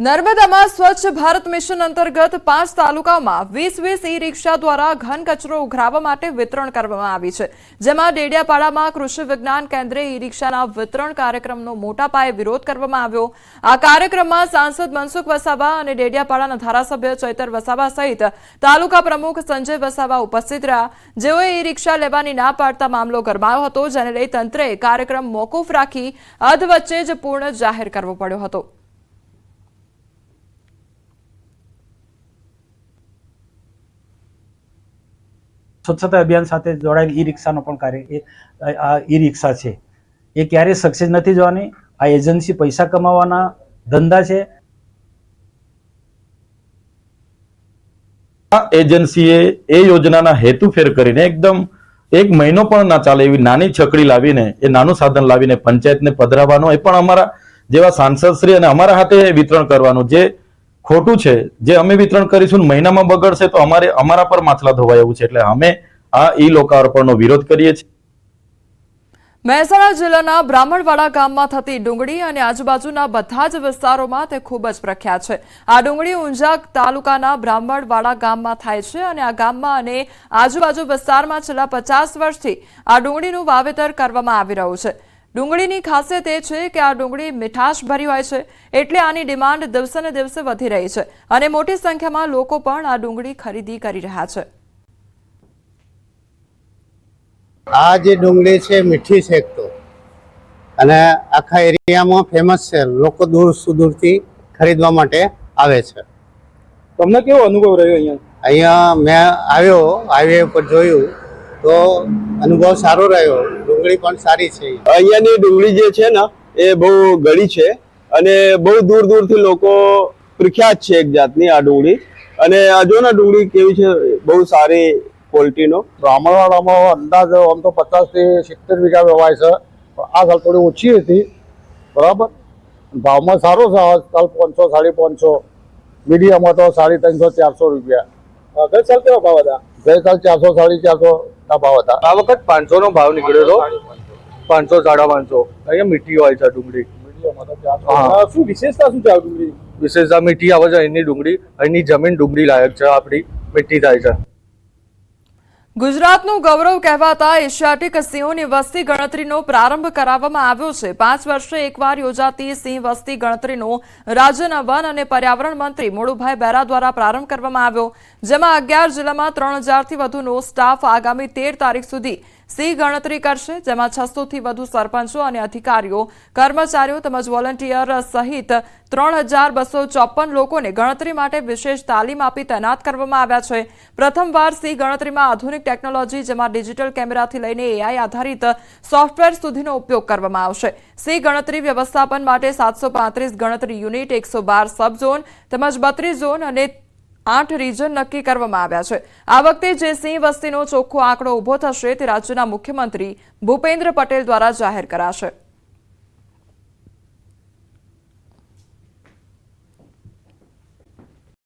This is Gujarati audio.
નર્મદામાં સ્વચ્છ ભારત મિશન અંતર્ગત 5 તાલુકામાં 20 ઈ-રિક્ષા દ્વારા ઘન કચરો ઉઘરાવવા માટે વિતરણ કરવામાં આવી છે, જેમાં ડેડિયાપાડામાં કૃષિ વિજ્ઞાન કેન્દ્રે ઈ-રિક્ષાના વિતરણ કાર્યક્રમનો મોટા પાયે વિરોધ કરવામાં આવ્યો। આ કાર્યક્રમમાં સાંસદ મનસુખ વસાવા અને ડેડિયાપાડાના ધારાસભ્ય ચૈતર વસાવા સહિત તાલુકા પ્રમુખ સંજય વસાવા ઉપસ્થિત રહ્યા, જેઓએ ઈ-રિક્ષા લેવાની ના પાડતા મામલો ગરમાયો હતો, જેને લઈ તંત્રે કાર્યક્રમ મોકૂફ રાખી અધવચ્ચે જ પૂર્ણ જાહેર કરવો પડ્યો હતો। સ્વચ્છતા અભિયાન સાથે જોડાયેલ ઈ-રિક્ષાનો પણ કાર્ય આ ઈ-રિક્ષા છે એ ક્યારેય સક્સેસ નથી જવાની। આ એજન્સી પૈસા કમાવાના ધંધા છે। આ એજન્સીએ એ યોજનાના હેતુફેર કરીને એકદમ એક મહિનો પણ ના ચાલે એવી નાની છકડી લાવીને એ નાનું સાધન લાવીને પંચાયતને પધરાવવાનું, એ પણ અમારા જેવા સાંસદશ્રી અને અમારા હાથે વિતરણ કરવાનું જે ખોટું છે, જે અમે વિતરણ કરીશું મહિનામાં બગડશે તો અમારા પર માથલા ધોવાય એવું છે, એટલે અમે આ ઈ લોકાર્પણનો વિરોધ કરીએ છીએ। મહેસાણા જિલ્લાના બ્રાહ્મણવાડા ગામમાં થતી ડુંગળી અને આજુબાજુના બધા જ વિસ્તારોમાં તે ખૂબ જ પ્રખ્યાત છે। આ ડુંગળી ઊંઝા તાલુકાના બ્રાહ્મણવાડા ગામમાં થાય છે અને આ ગામમાં અને આજુબાજુ વિસ્તારમાં છેલ્લા 50 વર્ષથી આ ડુંગળીનું વાવેતર કરવામાં આવી રહ્યું છે। ડુંગળીની ખાસિયત એ છે કે આ ડુંગળી મીઠાશ ભરી હોય છે, એટલે આની ડિમાન્ડ દિવસે ને દિવસે વધી રહી છે અને મોટી સંખ્યામાં લોકો પણ આ ડુંગળી ખરીદી કરી રહ્યા છે। આ જે ડુંગળી છે મીઠી છે એક તો, અને આખા એરિયામાં ફેમસ છે, લોકો દૂર સુદૂરથી ખરીદવા માટે આવે છે। તમને કેવો અનુભવ રહ્યો અહીંયા મેં આવ્યો, હાઈવે ઉપર જોયું તો અનુભવ સારો રહ્યો, ડુંગળી પણ સારી છે। અહીંયાની ડુંગળી જે છે ને એ બહુ ગળી છે અને બહુ દૂર દૂરથી લોકો પ્રખ્યાત છે એક જાતની આ ડુંગળી। અને આ જો ને ડુંગળી કેવી છે, બહુ સારી ક્વોલિટીનો। બ્રાહ્મણવાડામાં અંદાજ આમ તો 50 થી 70 વીઘા વવાય છે, પણ આ સાલ થોડી ઓછી હતી, બરાબર। ભાવમાં સારો છે, આજકાલ 500 550, મીડિયમમાં તો 350 400 રૂપિયા। ગઈ સાલ કેવા ભાવ હતા? ગઈ સાલ 400 450 ના ભાવ હતા। આ વખત 500 નો ભાવ નીકળ્યો હતો, 500 550। અહીંયા મીઠી હોય છે ડુંગળી। શું વિશેષતા શું છે આ ડુંગળી? વિશેષતા મીઠી આવે છે અહીંની ડુંગળી, અહીંની જમીન ડુંગળી લાયક છે, આપણી મીઠી થાય છે। ગુજરાતનું ગૌરવ કહેવાતા એશિયાટિક સિંહોની વસ્તી ગણતરીનો પ્રારંભ કરાવવામાં આવ્યો છે। 5 વર્ષે એકવાર યોજાતી સિંહ વસ્તી ગણતરીનો રાજ્યના વન અને પર્યાવરણ મંત્રી મોળુભાઈ બેરા દ્વારા પ્રારંભ કરવામાં આવ્યો, જેમાં 11 જિલ્લામાં 3000 થી વધુનો સ્ટાફ આગામી 13 તારીખ સુધી સિંહ ગણતરી કરશે, જેમાં 600 થી વધુ સરપંચો અને અધિકારીઓ, કર્મચારીઓ તેમજ વોલન્ટિયર સહિત 3254 લોકોને ગણતરી માટે વિશેષ તાલીમ આપી તૈનાત કરવામાં આવ્યા છે। પ્રથમવાર સિંહ ગણતરીમાં આધુનિક ટેકનોલોજી, જેમાં ડિજિટલ કેમેરાથી લઈને એઆઈ આધારિત સોફ્ટવેર સુધીનો ઉપયોગ કરવામાં આવશે। સિંહ ગણતરી વ્યવસ્થાપન માટે 735 ગણતરી યુનિટ, 112 સબ ઝોન તેમજ 32 ઝોન અને 8 રીજન નક્કી કરવામાં આવ્યા છે। આ વખતે જે સિંહ વસ્તીનો ચોખ્ખો આંકડો ઉભો થશે તે રાજ્યના મુખ્યમંત્રી ભૂપેન્દ્ર પટેલ દ્વારા જાહેર કરાશે।